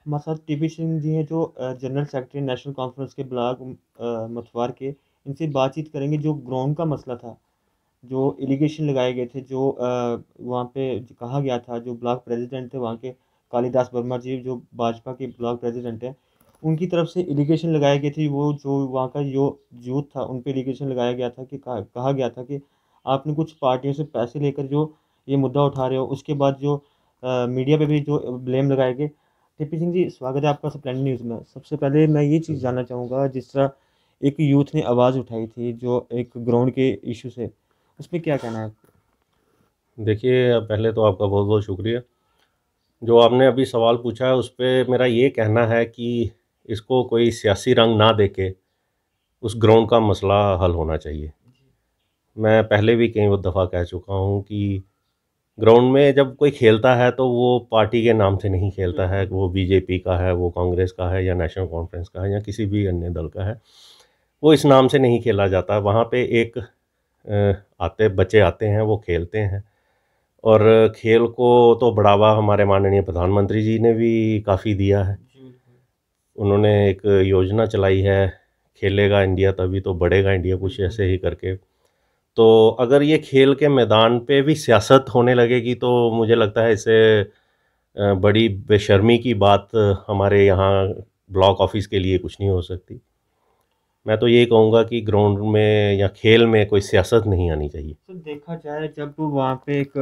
हमारे साथ टीपी सिंह जी हैं जो जनरल सेक्रेटरी नेशनल कॉन्फ्रेंस के ब्लॉक मथुआर के। इनसे बातचीत करेंगे जो ग्राउंड का मसला था, जो एलिगेशन लगाए गए थे, जो वहाँ पे कहा गया था, जो ब्लॉक प्रेसिडेंट थे वहाँ के कालिदास वर्मा जी, जो भाजपा के ब्लॉक प्रेसिडेंट हैं, उनकी तरफ से एलिगेशन लगाए गए थे। वो जो वहाँ का जो यूथ था उन पे एलिगेशन लगाया गया था कि कहा गया था कि आपने कुछ पार्टियों से पैसे लेकर जो ये मुद्दा उठा रहे हो, उसके बाद जो मीडिया पे भी जो ब्लेम लगाए गए। टीपी सिंह जी, स्वागत है आपका स्प्लेंडर न्यूज़ में। सबसे पहले मैं ये चीज़ जानना चाहूँगा, जिस तरह एक यूथ ने आवाज़ उठाई थी जो एक ग्राउंड के इशू से, उसमें क्या कहना है? देखिए, पहले तो आपका बहुत बहुत शुक्रिया। जो आपने अभी सवाल पूछा है उस पे मेरा ये कहना है कि इसको कोई सियासी रंग ना देके उस ग्राउंड का मसला हल होना चाहिए। मैं पहले भी कई दफ़ा कह चुका हूँ कि ग्राउंड में जब कोई खेलता है तो वो पार्टी के नाम से नहीं खेलता है, वो बीजेपी का है, वो कांग्रेस का है या नेशनल कॉन्फ्रेंस का है या किसी भी अन्य दल का है, वो इस नाम से नहीं खेला जाता। वहाँ पे एक बच्चे आते हैं, वो खेलते हैं और खेल को तो बढ़ावा हमारे माननीय प्रधानमंत्री जी ने भी काफ़ी दिया है। जी बिल्कुल। उन्होंने एक योजना चलाई है, खेलेगा इंडिया तभी तो बढ़ेगा इंडिया, कुछ बिल्कुल। ऐसे ही करके। तो अगर ये खेल के मैदान पे भी सियासत होने लगेगी तो मुझे लगता है इससे बड़ी बेशर्मी की बात हमारे यहाँ ब्लॉक ऑफिस के लिए कुछ नहीं हो सकती। मैं तो यही कहूँगा कि ग्राउंड में या खेल में कोई सियासत नहीं आनी चाहिए। तो देखा जाए, जब वहाँ पे एक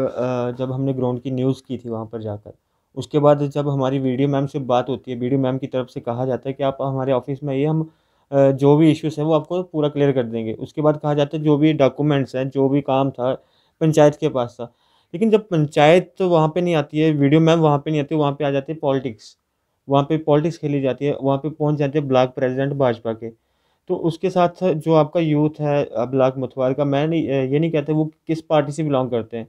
जब हमने ग्राउंड की न्यूज़ की थी वहाँ पर जाकर, उसके बाद जब हमारी वीडियो मैम से बात होती है, वीडियो मैम की तरफ से कहा जाता है कि आप हमारे ऑफिस में आइए, हम जो भी इश्यूज़ हैं वो आपको पूरा क्लियर कर देंगे। उसके बाद कहा जाता है जो भी डॉक्यूमेंट्स हैं, जो भी काम था, पंचायत के पास था। लेकिन जब पंचायत तो वहाँ पे नहीं आती है, वीडियो मैम वहाँ पे नहीं आती, वहाँ पे आ जाती है पॉलिटिक्स। वहाँ पे पॉलिटिक्स खेली जाती है, वहाँ पे पहुँच जाते हैं ब्लॉक प्रेज़िडेंट भाजपा के। तो उसके साथ जो आपका यूथ है ब्लॉक मथुआर का, मैं नहीं ये नहीं कहता वो किस पार्टी से बिलोंग करते हैं,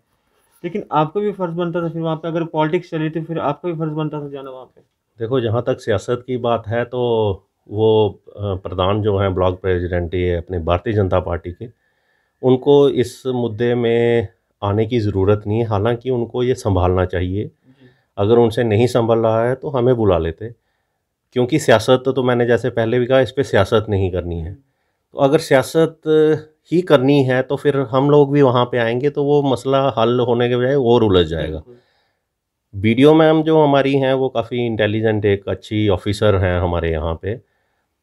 लेकिन आपका भी फर्ज बनता था फिर वहाँ पे, अगर पॉलिटिक्स चली तो फिर आपका भी फर्ज बनता था जाना वहाँ पे। देखो, जहाँ तक सियासत की बात है तो वो प्रधान जो हैं ब्लॉक प्रेसिडेंट ये अपने भारतीय जनता पार्टी के, उनको इस मुद्दे में आने की ज़रूरत नहीं है। हालांकि उनको ये संभालना चाहिए। जी। अगर उनसे नहीं संभल रहा है तो हमें बुला लेते, क्योंकि सियासत तो मैंने जैसे पहले भी कहा, इस पे सियासत नहीं करनी है। तो अगर सियासत ही करनी है तो फिर हम लोग भी वहाँ पे आएंगे तो वो मसला हल होने के बजाय और उलझ जाएगा। बिल्कुल। बीडीओ मैम जो हमारी हैं वो काफ़ी इंटेलिजेंट एक अच्छी ऑफिसर हैं हमारे यहाँ पे।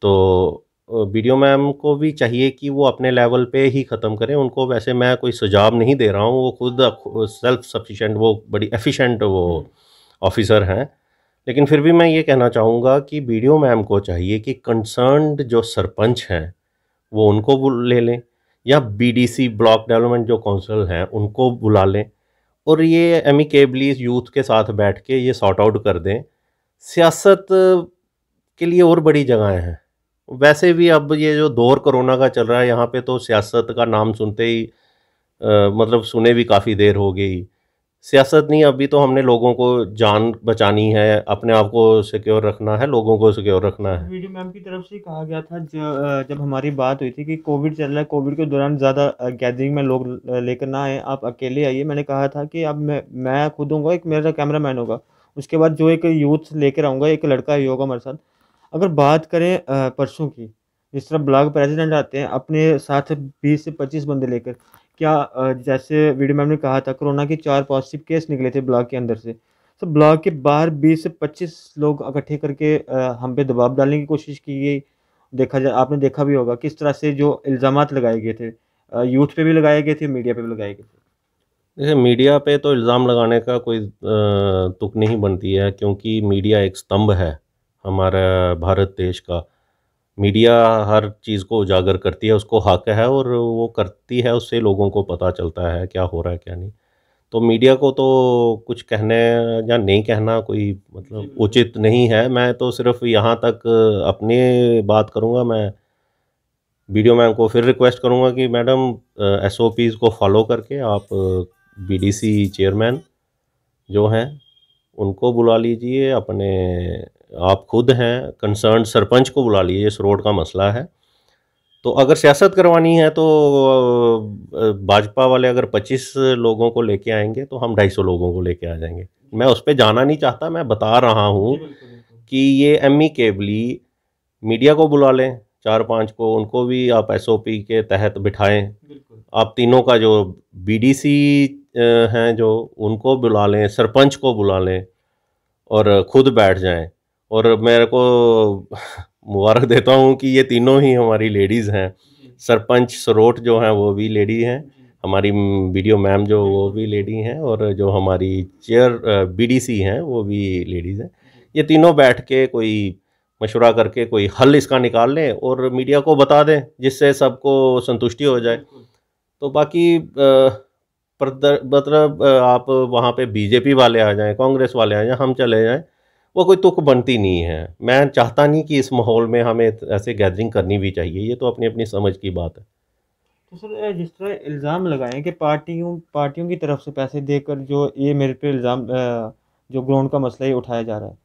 तो बीडीओ मैम को भी चाहिए कि वो अपने लेवल पे ही ख़त्म करें। उनको वैसे मैं कोई सुझाव नहीं दे रहा हूँ, वो खुद सेल्फ सफिशिएंट, वो बड़ी एफिशिएंट वो हुँ। ऑफिसर हैं। लेकिन फिर भी मैं ये कहना चाहूँगा कि बीडीओ मैम को चाहिए कि कंसर्न्ड जो सरपंच हैं वो उनको ले लें, या बीडीसी ब्लॉक डेवलपमेंट जो काउंसिल हैं उनको बुला लें और ये एमिकेबली यूथ के साथ बैठ के ये सॉर्ट आउट कर दें। सियासत के लिए और बड़ी जगहें हैं। वैसे भी अब ये जो दौर कोरोना का चल रहा है, यहाँ पे तो सियासत का नाम सुनते ही मतलब सुने भी काफ़ी देर हो गई। सियासत नहीं, अभी तो हमने लोगों को जान बचानी है, अपने आप को सिक्योर रखना है, लोगों को सिक्योर रखना सर, है। वीडियो मैम की तरफ से कहा गया था जब हमारी बात हुई थी कि कोविड चल रहा है, कोविड के दौरान ज़्यादा गैदरिंग में लोग लेकर ना आए, आप अकेले आइए। मैंने कहा था कि अब मैं खुद हूँगा, एक मेरा कैमरा मैन होगा, उसके बाद जो एक यूथ लेकर आऊँगा, एक लड़का ही होगा हमारे साथ। अगर बात करें परसों की, जिस तरह ब्लॉक प्रेसिडेंट आते हैं अपने साथ 20 से 25 बंदे लेकर, क्या जैसे वीडियो मैम ने कहा था कोरोना के 4 पॉजिटिव केस निकले थे ब्लॉक के अंदर से, तो ब्लॉक के बाहर 20 से 25 लोग इकट्ठे करके हम पे दबाव डालने की कोशिश की गई। देखा जाए, आपने देखा भी होगा किस तरह से जो इल्ज़ामात लगाए गए थे, यूथ पे भी लगाए गए थे, मीडिया पे भी लगाए गए थे। देखिए, मीडिया पे तो इल्ज़ाम लगाने का कोई तुक नहीं बनती है, क्योंकि मीडिया एक स्तंभ है हमारा भारत देश का। मीडिया हर चीज़ को उजागर करती है, उसको हक है और वो करती है, उससे लोगों को पता चलता है क्या हो रहा है क्या नहीं। तो मीडिया को तो कुछ कहने या नहीं कहना कोई जी मतलब बिल्कुल। उचित नहीं है। मैं तो सिर्फ यहाँ तक अपनी बात करूँगा। मैं वीडियो मैम को फिर रिक्वेस्ट करूँगा कि मैडम, एसओपीज़ को फॉलो करके आप बीडीसी चेयरमैन जो हैं उनको बुला लीजिए, अपने आप खुद हैं कंसर्न सरपंच को बुला लीजिए, इस रोड का मसला है। तो अगर सियासत करवानी है तो भाजपा वाले अगर 25 लोगों को लेके आएंगे तो हम 250 लोगों को लेके आ जाएंगे। जी। मैं उस पे जाना नहीं चाहता, मैं बता रहा हूँ जी बिल्कुल, बिल्कुल। कि ये एमिकेबली मीडिया को बुला लें, 4-5 को, उनको भी आप एसओपी के तहत बिठाएं। आप तीनों का जो बीडीसी हैं जो, उनको बुला लें, सरपंच को बुला लें और खुद बैठ जाएं। और मेरे को मुबारक देता हूं कि ये तीनों ही हमारी लेडीज़ हैं। सरपंच सरोट जो हैं वो भी लेडी हैं, हमारी वीडियो मैम जो वो भी लेडी हैं, और जो हमारी चेयर बीडीसी हैं वो भी लेडीज़ हैं। ये तीनों बैठ के कोई मशवरा करके कोई हल इसका निकाल लें और मीडिया को बता दें, जिससे सबको संतुष्टि हो जाए। तो बाकी मतलब आप वहाँ पे बीजेपी वाले आ जाएं, कांग्रेस वाले आ जाएं, हम चले जाएं, वो कोई तुक बनती नहीं है। मैं चाहता नहीं कि इस माहौल में हमें ऐसे गैदरिंग करनी भी चाहिए, ये तो अपनी अपनी समझ की बात है। तो सर जिस तरह इल्ज़ाम लगाए कि पार्टियों पार्टियों की तरफ से पैसे देकर जो ये मेरे पे इल्ज़ाम जो ग्राउंड का मसला ये उठाया जा रहा है,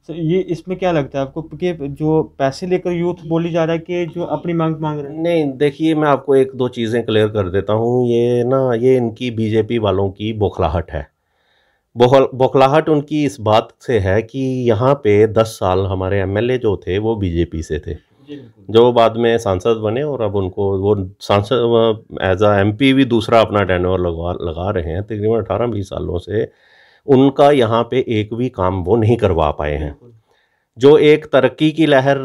सर ये इसमें क्या लगता है आपको कि जो पैसे लेकर यूथ बोली जा रहा है कि जो अपनी मांग मांग रहे हैं? नहीं, देखिए मैं आपको एक दो चीज़ें क्लियर कर देता हूँ। ये ना, ये इनकी बीजेपी वालों की बौखलाहट है। बौखलाहट उनकी इस बात से है कि यहाँ पे 10 साल हमारे एमएलए जो थे वो बीजेपी से थे, जो बाद में सांसद बने, और अब उनको वो सांसद एज आ एमपी भी दूसरा अपना टेन्योर लगा रहे हैं। तकरीबन 18-20 सालों से उनका यहाँ पे एक भी काम वो नहीं करवा पाए हैं। जो एक तरक्की की लहर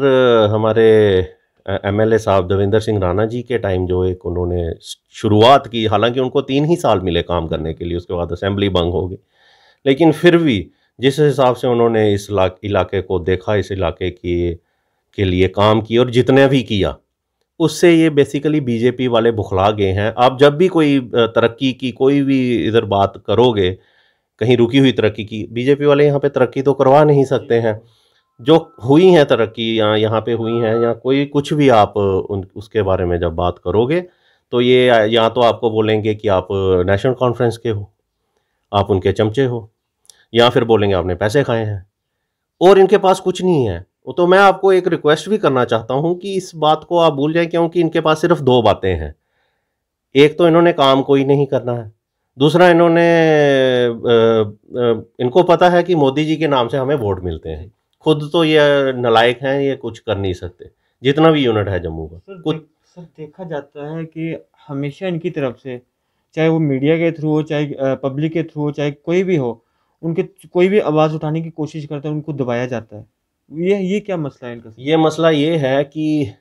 हमारे एमएलए साहब देवेंद्र सिंह राणा जी के टाइम जो एक उन्होंने शुरुआत की, हालांकि उनको 3 ही साल मिले काम करने के लिए, उसके बाद असेंबली भंग हो गई, लेकिन फिर भी जिस हिसाब से उन्होंने इस इलाके को देखा, इस इलाके के लिए काम किया, और जितने भी किया, उससे ये बेसिकली बीजेपी वाले बुखला गए हैं। आप जब भी कोई तरक्की की कोई भी इधर बात करोगे, कहीं रुकी हुई तरक्की की, बीजेपी वाले यहाँ पे तरक्की तो करवा नहीं सकते हैं। जो हुई हैं तरक्की यहाँ पे हुई हैं, या कोई कुछ भी आप उसके बारे में जब बात करोगे, तो ये या तो आपको बोलेंगे कि आप नेशनल कॉन्फ्रेंस के हो, आप उनके चमचे हो, या फिर बोलेंगे आपने पैसे खाए हैं, और इनके पास कुछ नहीं है। तो मैं आपको एक रिक्वेस्ट भी करना चाहता हूँ कि इस बात को आप भूल जाएं, क्योंकि इनके पास सिर्फ 2 बातें हैं। एक तो इन्होंने काम कोई नहीं करना है, दूसरा इनको पता है कि मोदी जी के नाम से हमें वोट मिलते हैं। खुद तो ये नालायक हैं, ये कुछ कर नहीं सकते, जितना भी यूनिट है जम्मू का। सर देखा जाता है कि हमेशा इनकी तरफ से, चाहे वो मीडिया के थ्रू हो, चाहे पब्लिक के थ्रू हो, चाहे कोई भी हो, उनके कोई भी आवाज़ उठाने की कोशिश करता है, उनको दबाया जाता है। ये क्या मसला है इनका? ये मसला ये है कि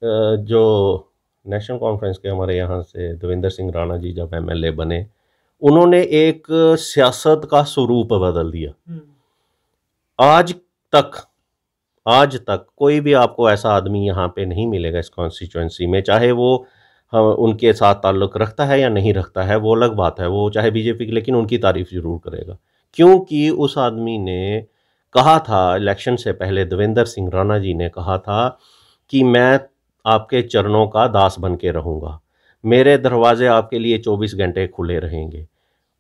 जो नेशनल कॉन्फ्रेंस के हमारे यहाँ से देवेंद्र सिंह राणा जी जब एमएलए बने, उन्होंने एक सियासत का स्वरूप बदल दिया। आज तक कोई भी आपको ऐसा आदमी यहाँ पे नहीं मिलेगा इस कॉन्स्टिट्यूंसी में, चाहे वो उनके साथ ताल्लुक़ रखता है या नहीं रखता है, वो अलग बात है, वो चाहे बीजेपी की, लेकिन उनकी तारीफ़ ज़रूर करेगा। क्योंकि उस आदमी ने कहा था इलेक्शन से पहले, देवेंद्र सिंह राणा जी ने कहा था कि मैं आपके चरणों का दास बन के रहूँगा, मेरे दरवाजे आपके लिए 24 घंटे खुले रहेंगे।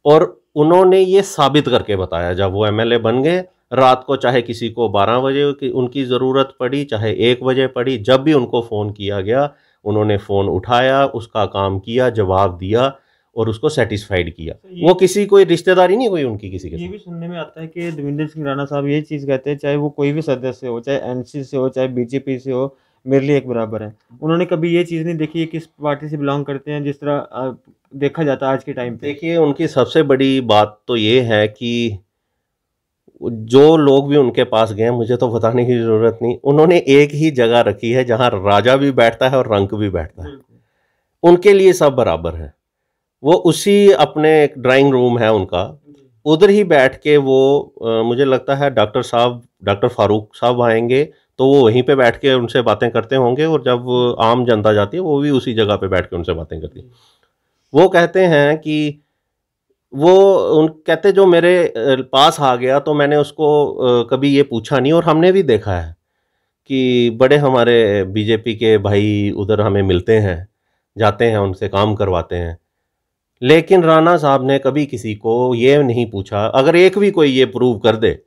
और उन्होंने ये साबित करके बताया, जब वो एमएलए बन गए, रात को चाहे किसी को 12 बजे की उनकी ज़रूरत पड़ी, चाहे 1 बजे पड़ी, जब भी उनको फ़ोन किया गया, उन्होंने फ़ोन उठाया, उसका काम किया, जवाब दिया और उसको सेटिस्फाइड किया। वो किसी कोई रिश्तेदारी नहीं हुई उनकी किसी के साथ। ये भी सुनने में आता है कि देवेंद्र सिंह राणा साहब ये चीज़ कहते हैं, चाहे वो कोई भी सदस्य हो, चाहे एनसी से हो, चाहे बीजेपी से हो, मेरे लिए एक बराबर है। उन्होंने कभी ये चीज़ नहीं देखी है किस पार्टी से बिलोंग करते हैं, जिस तरह देखा जाता है आज के टाइम पे। देखिए, उनकी सबसे बड़ी बात तो ये है कि जो लोग भी उनके पास गए, मुझे तो बताने की ज़रूरत नहीं, उन्होंने एक ही जगह रखी है जहाँ राजा भी बैठता है और रंक भी बैठता है। उनके लिए सब बराबर है। वो उसी अपने एक ड्राइंग रूम है उनका, उधर ही बैठ के वो मुझे लगता है डॉक्टर फारूक साहब आएंगे तो वो वहीं पे बैठ के उनसे बातें करते होंगे, और जब आम जनता जाती है वो भी उसी जगह पे बैठ के उनसे बातें करती है। वो कहते हैं कि कहते जो मेरे पास आ गया तो मैंने उसको कभी ये पूछा नहीं, और हमने भी देखा है कि बड़े हमारे बीजेपी के भाई उधर हमें मिलते हैं, जाते हैं, उनसे काम करवाते हैं, लेकिन राणा साहब ने कभी किसी को ये नहीं पूछा। अगर एक भी कोई ये प्रूव कर दे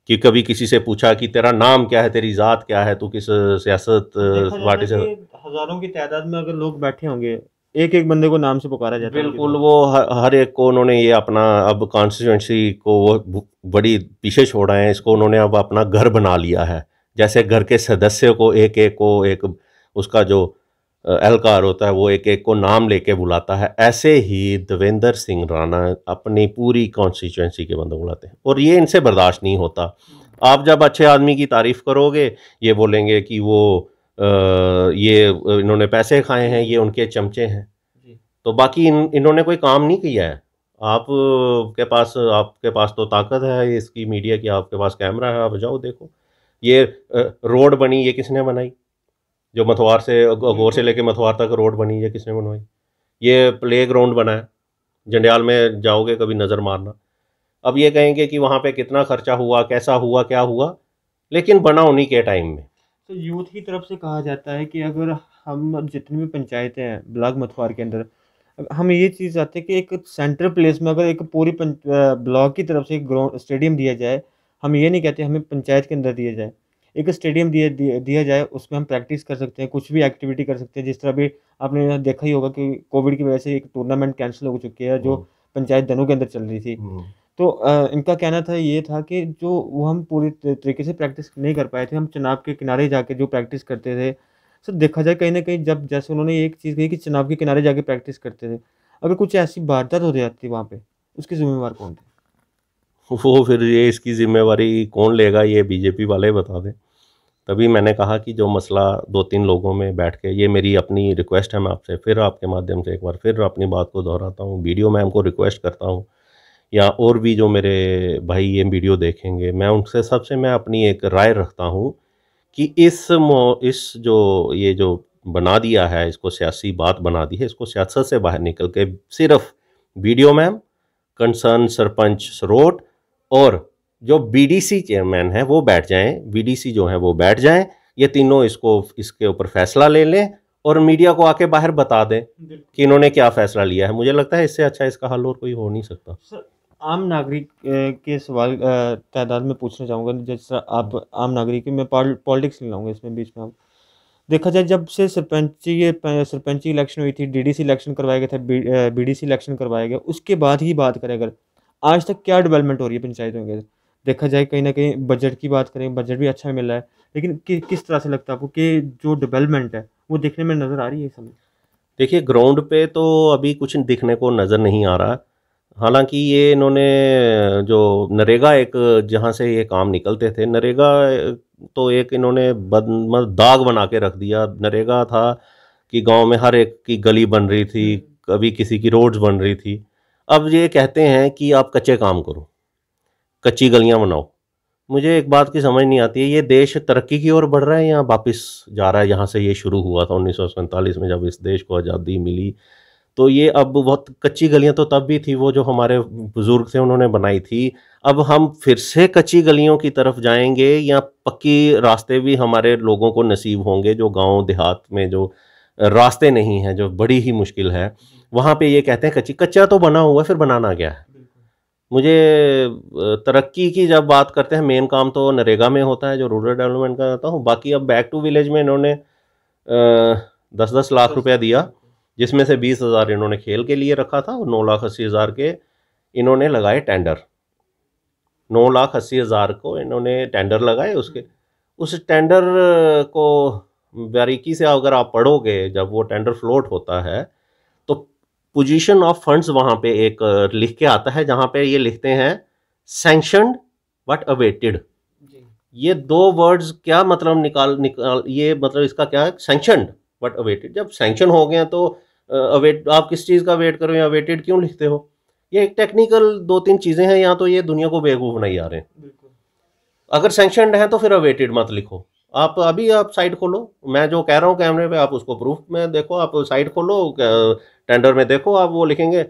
कि कभी किसी से पूछा कि तेरा नाम क्या है, तेरी ज़ात क्या है, तू किस सियासत पार्टी से, हज़ारों की तादाद में अगर लोग बैठे होंगे एक एक बंदे को नाम से पुकारा जाता है उनके बिल्कुल, द्वारा। वो हर एक को उन्होंने ये अपना अब कॉन्स्टिट्यूंसी को वो बड़ी पीछे छोड़ा है, इसको उन्होंने अब अपना घर बना लिया है। जैसे घर के सदस्य को एक एक को एक उसका जो एहलकार होता है वो एक एक को नाम लेके बुलाता है, ऐसे ही देवेंद्र सिंह राणा अपनी पूरी कॉन्स्टिट्यूंसी के बंदों को बुलाते हैं और ये इनसे बर्दाश्त नहीं होता। आप जब अच्छे आदमी की तारीफ करोगे ये बोलेंगे कि वो ये इन्होंने पैसे खाए हैं, ये उनके चमचे हैं। जी। तो बाकी इन्होंने कोई काम नहीं किया है। आपके पास तो ताकत है इसकी मीडिया की, आपके पास कैमरा है, आप जाओ देखो। ये रोड बनी, ये किसने बनाई? जो मथवार से अघोर से लेके मथवार तक रोड बनी, ये किसने बनवाई? ये प्ले ग्राउंड बना है, जंडियाल में जाओगे कभी नज़र मारना। अब ये कहेंगे कि वहाँ पे कितना खर्चा हुआ, कैसा हुआ, क्या हुआ, लेकिन बना उन्हीं के टाइम में। तो यूथ की तरफ से कहा जाता है कि अगर हम जितनी भी पंचायतें हैं ब्लॉक मथुआर के अंदर, हम ये चीज़ चाहते हैं कि एक सेंट्रल प्लेस में अगर एक पूरी ब्लॉक की तरफ से एक ग्राउंड स्टेडियम दिया जाए। हम ये नहीं कहते हमें पंचायत के अंदर दिया जाए, एक स्टेडियम दिया जाए, उसमें हम प्रैक्टिस कर सकते हैं, कुछ भी एक्टिविटी कर सकते हैं। जिस तरह भी आपने यहाँ देखा ही होगा कि कोविड की वजह से एक टूर्नामेंट कैंसिल हो चुकी है जो पंचायत दनों के अंदर चल रही थी। तो इनका कहना था ये था कि जो वो हम पूरी तरीके से प्रैक्टिस नहीं कर पाए थे, हम चनाब के किनारे जाके जो प्रैक्टिस करते थे। सर देखा जाए कहीं न कहीं जब जैसे उन्होंने एक चीज़ कही कि चनाब के किनारे जाके प्रैक्टिस करते थे। अगर कुछ ऐसी वारदात हो जाती वहाँ पे, उसके ज़िम्मेवार कौन थे? वो फिर ये इसकी ज़िम्मेवारी कौन लेगा, ये बीजेपी वाले बता दें। तभी मैंने कहा कि जो मसला 2-3 लोगों में बैठ के, ये मेरी अपनी रिक्वेस्ट है, मैं आपसे फिर आपके माध्यम से एक बार फिर अपनी बात को दोहराता हूँ, वीडियो मैम को रिक्वेस्ट करता हूँ या और भी जो मेरे भाई ये वीडियो देखेंगे, मैं उनसे सबसे मैं अपनी एक राय रखता हूँ कि इस जो ये जो बना दिया है, इसको सियासी बात बना दी है, इसको सियासत से बाहर निकल के सिर्फ वीडियो मैम, कंसर्न सरपंच सरोट और जो बीडीसी चेयरमैन है वो बैठ जाएं, बीडीसी जो है वो बैठ जाएं, ये तीनों इसके ऊपर फैसला ले लें और मीडिया को आके बाहर बता दें कि इन्होंने क्या फैसला लिया है। मुझे लगता है इससे अच्छा इसका हल और कोई हो नहीं सकता। सर, आम नागरिक के सवाल तादाद में पूछना चाहूँगा। जैसा आप आम नागरिक, मैं पॉलिटिक्स नहीं लाऊँगा इसमें बीच में। आप देखा जाए जब से सरपंची इलेक्शन हुई थी, डीडीसी इलेक्शन करवाया गया था, बीडीसी इलेक्शन करवाया गया, उसके बाद ही बात करें अगर, आज तक क्या डेवलपमेंट हो रही है पंचायतों के? देखा जाए कहीं न कहीं बजट की बात करें, बजट भी अच्छा मिल रहा है, लेकिन किस तरह से लगता है आपको कि जो डेवलपमेंट है, वो दिखने में नज़र आ रही है इस समय? देखिए ग्राउंड पे तो अभी कुछ दिखने को नज़र नहीं आ रहा। हालांकि ये इन्होंने जो नरेगा एक जहाँ से ये काम निकलते थे, नरेगा तो एक इन्होंने मतलब दाग बना के रख दिया। नरेगा था कि गांव में हर एक की गली बन रही थी, कभी किसी की रोड्स बन रही थी। अब ये कहते हैं कि आप कच्चे काम करो, कच्ची गलियां बनाओ। मुझे एक बात की समझ नहीं आती है, ये देश तरक्की की ओर बढ़ रहा है या वापस जा रहा है जहाँ से ये शुरू हुआ था 1947 में जब इस देश को आज़ादी मिली। तो ये अब बहुत कच्ची गलियां तो तब भी थी, वो जो हमारे बुजुर्ग थे उन्होंने बनाई थी। अब हम फिर से कच्ची गलियों की तरफ जाएंगे या पक्की रास्ते भी हमारे लोगों को नसीब होंगे? जो गांव देहात में जो रास्ते नहीं हैं, जो बड़ी ही मुश्किल है, वहाँ पे ये कहते हैं कच्चा तो बना हुआ है, फिर बनाना क्या है? मुझे तरक्की की जब बात करते हैं, मेन काम तो नरेगा में होता है जो रूरल डेवलपमेंट का कहता हूँ। बाकी अब बैक टू विलेज में इन्होंने 10-10 लाख रुपया दिया, जिसमें से 20,000 इन्होंने खेल के लिए रखा था और 9,80,000 के इन्होंने लगाए टेंडर। 9,80,000 को इन्होंने टेंडर लगाए। उस टेंडर को बारीकी से अगर आप पढ़ोगे, जब वो टेंडर फ्लोट होता है तो पोजीशन ऑफ फंड्स वहाँ पे एक लिख के आता है, जहाँ पे ये लिखते हैं सैंक्शनड बट अवेटेड। ये दो वर्ड्स क्या मतलब निकाल ये मतलब इसका क्या है? Sanctioned but awaited. जब सैंक्शन हो गए तो अवेट आप किस चीज़ का वेट करो या अवेटेड क्यों लिखते हो? ये एक टेक्निकल 2-3 चीज़ें हैं, यहाँ तो ये दुनिया को बेवकूफ़ बनाई जा रहे हैं। अगर सैंक्शनड है तो फिर अवेटेड मत लिखो। आप अभी आप साइट खोलो, मैं जो कह रहा हूँ कैमरे पे आप उसको प्रूफ में देखो, आप साइट खोलो, टेंडर में देखो, आप वो लिखेंगे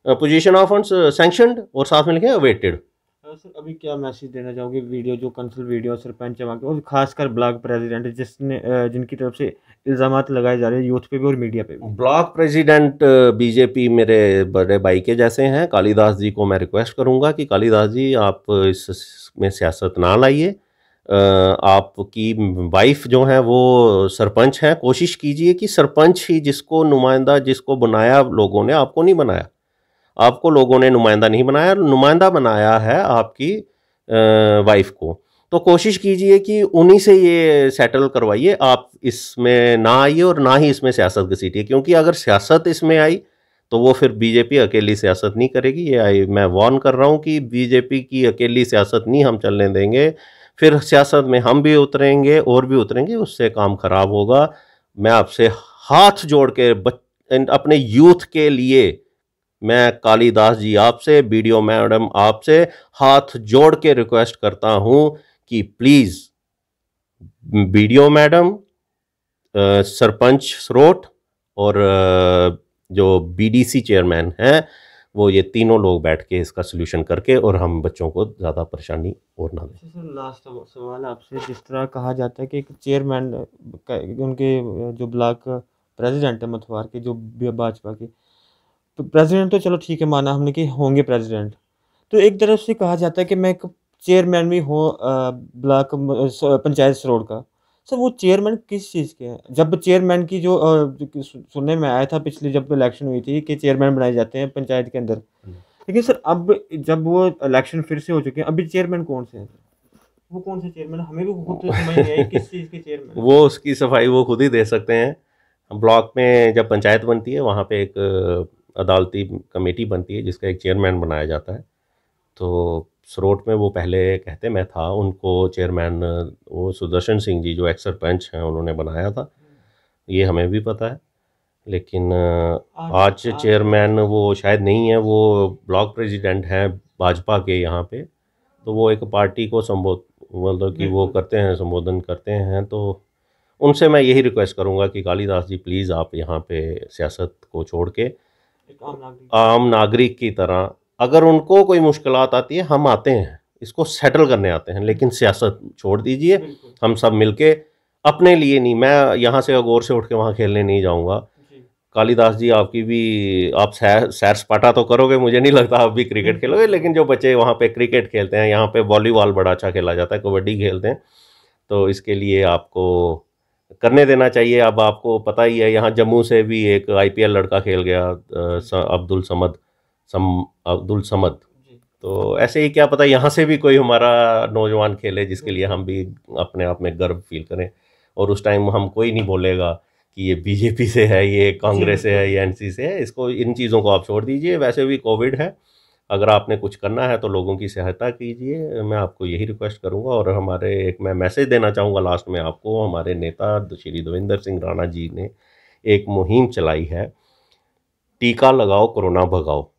पोजीशन ऑफ फंड्स सैंक्शनड और साथ में लिखेंगे अवेटेड। सर अभी क्या मैसेज देना चाहोगे वीडियो जो कंसल्ट वीडियो सरपंच है वहाँ के, और खासकर ब्लॉक प्रेसिडेंट जिसने जिनकी तरफ से इल्ज़ामात लगाए जा रहे हैं यूथ पे भी और मीडिया पे भी? ब्लॉक प्रेसिडेंट बीजेपी मेरे बड़े भाई के जैसे हैं, कालीदास जी को मैं रिक्वेस्ट करूंगा कि कालीदास जी आप इसमें सियासत ना लाइए। आपकी वाइफ जो है वो सरपंच हैं, कोशिश कीजिए कि सरपंच ही जिसको नुमाइंदा जिसको बनाया लोगों ने, आपको नहीं बनाया। आपको लोगों ने नुमाइंदा नहीं बनाया, नुमाइंदा बनाया है आपकी वाइफ को। तो कोशिश कीजिए कि उन्हीं से ये सेटल करवाइए, आप इसमें ना आइए और ना ही इसमें सियासत घसीटिए, क्योंकि अगर सियासत इसमें आई तो वो फिर बीजेपी अकेली सियासत नहीं करेगी। ये मैं वार्न कर रहा हूँ कि बीजेपी की अकेली सियासत नहीं हम चलने देंगे। फिर सियासत में हम भी उतरेंगे और भी उतरेंगे, उससे काम खराब होगा। मैं आपसे हाथ जोड़ के अपने यूथ के लिए, मैं कालीदास जी आपसे, बीडीओ मैडम आपसे हाथ जोड़ के रिक्वेस्ट करता हूं कि प्लीज बीडीओ मैडम, सरपंच सरोट और जो बीडीसी चेयरमैन हैं, वो ये तीनों लोग बैठ के इसका सोल्यूशन करके और हम बच्चों को ज़्यादा परेशानी और ना दें। सर लास्ट सवाल आपसे, जिस तरह कहा जाता है कि एक चेयरमैन उनके जो ब्लॉक प्रेसिडेंट है मथुआर के, जो भाजपा के, तो प्रेसिडेंट तो चलो ठीक है, माना हमने कि होंगे प्रेसिडेंट, तो एक तरफ से कहा जाता है कि मैं एक चेयरमैन भी हूँ ब्लॉक पंचायत सरोड़ का। सर वो चेयरमैन किस चीज़ के हैं? जब चेयरमैन की जो सुनने में आया था पिछली जब इलेक्शन हुई थी कि चेयरमैन बनाए जाते हैं पंचायत के अंदर, लेकिन सर अब जब वो इलेक्शन फिर से हो चुके हैं, अभी चेयरमैन कौन से हैं? वो कौन से चेयरमैन, हमें भी खुद तो समझ नहीं आई किस चीज़ के चेयरमैन। वो उसकी सफाई वो खुद ही दे सकते हैं। ब्लॉक में जब पंचायत बनती है वहाँ पे एक अदालती कमेटी बनती है जिसका एक चेयरमैन बनाया जाता है। तो सरोट में वो पहले कहते मैं था, उनको चेयरमैन वो सुदर्शन सिंह जी जो एक्स सरपंच हैं उन्होंने बनाया था, ये हमें भी पता है। लेकिन आज चेयरमैन वो शायद नहीं है, वो ब्लॉक प्रेसिडेंट हैं भाजपा के यहाँ पे। तो वो एक पार्टी को मतलब कि वो करते हैं, संबोधन करते हैं। तो उनसे मैं यही रिक्वेस्ट करूंगा कि कालीदास जी प्लीज़ आप यहाँ पे सियासत को छोड़ के आम नागरिक की तरह, अगर उनको कोई मुश्किलात आती है हम आते हैं, इसको सेटल करने आते हैं, लेकिन सियासत छोड़ दीजिए। हम सब मिलके अपने लिए नहीं, मैं यहाँ से अगोर से उठ के वहाँ खेलने नहीं जाऊँगा। कालीदास जी आपकी भी, आप सैर सपाटा तो करोगे, मुझे नहीं लगता आप भी क्रिकेट खेलोगे, लेकिन जो बच्चे वहाँ पे क्रिकेट खेलते हैं, यहाँ पे वॉलीबॉल बड़ा अच्छा खेला जाता है, कबड्डी खेलते हैं, तो इसके लिए आपको करने देना चाहिए। अब आपको पता ही है यहाँ जम्मू से भी एक आईपीएल लड़का खेल गया, अब्दुल समद। तो ऐसे ही क्या पता यहाँ से भी कोई हमारा नौजवान खेले जिसके लिए हम भी अपने आप में गर्व फील करें, और उस टाइम हम कोई नहीं बोलेगा कि ये बीजेपी से है, ये कांग्रेस से है, ये एनसी से है। इसको, इन चीज़ों को आप छोड़ दीजिए। वैसे भी कोविड है, अगर आपने कुछ करना है तो लोगों की सहायता कीजिए, मैं आपको यही रिक्वेस्ट करूंगा। और हमारे एक मैं मैसेज देना चाहूँगा लास्ट में आपको, हमारे नेता श्री देवेंद्र सिंह राणा जी ने एक मुहिम चलाई है, टीका लगाओ कोरोना भगाओ।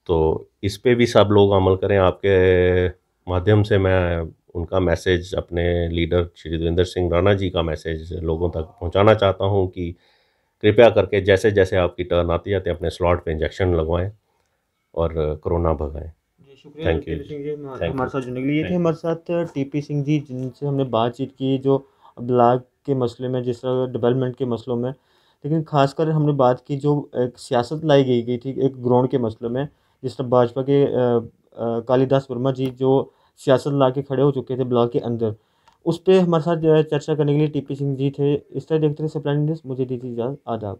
तो इस पे भी सब लोग अमल करें। आपके माध्यम से मैं उनका मैसेज, अपने लीडर श्री देवेंद्र सिंह राणा जी का मैसेज लोगों तक पहुंचाना चाहता हूं कि कृपया करके जैसे जैसे आपकी टर्न आती जाती है अपने स्लॉट पे इंजेक्शन लगवाएं और कोरोना भगाएं। थैंक यू हमारे साथ जुड़ने के लिए। ये थे हमारे साथ टीपी सिंह जी, जिनसे हमने बातचीत की जो ब्लॉक के मसले में, जिस तरह डेवलपमेंट के मसलों में, लेकिन खासकर हमने बात की जो एक सियासत लाई गई थी एक ग्राउंड के मसले में, जिस तरह भाजपा के कालीदास वर्मा जी जो सियासत ला के खड़े हो चुके थे ब्लॉक के अंदर, उस पर हमारे साथ चर्चा करने के लिए टीपी सिंह जी थे। इस तरह देखते रहे सप्लाइन न्यूज़। मुझे दीजिए इजाज़त, आदाब।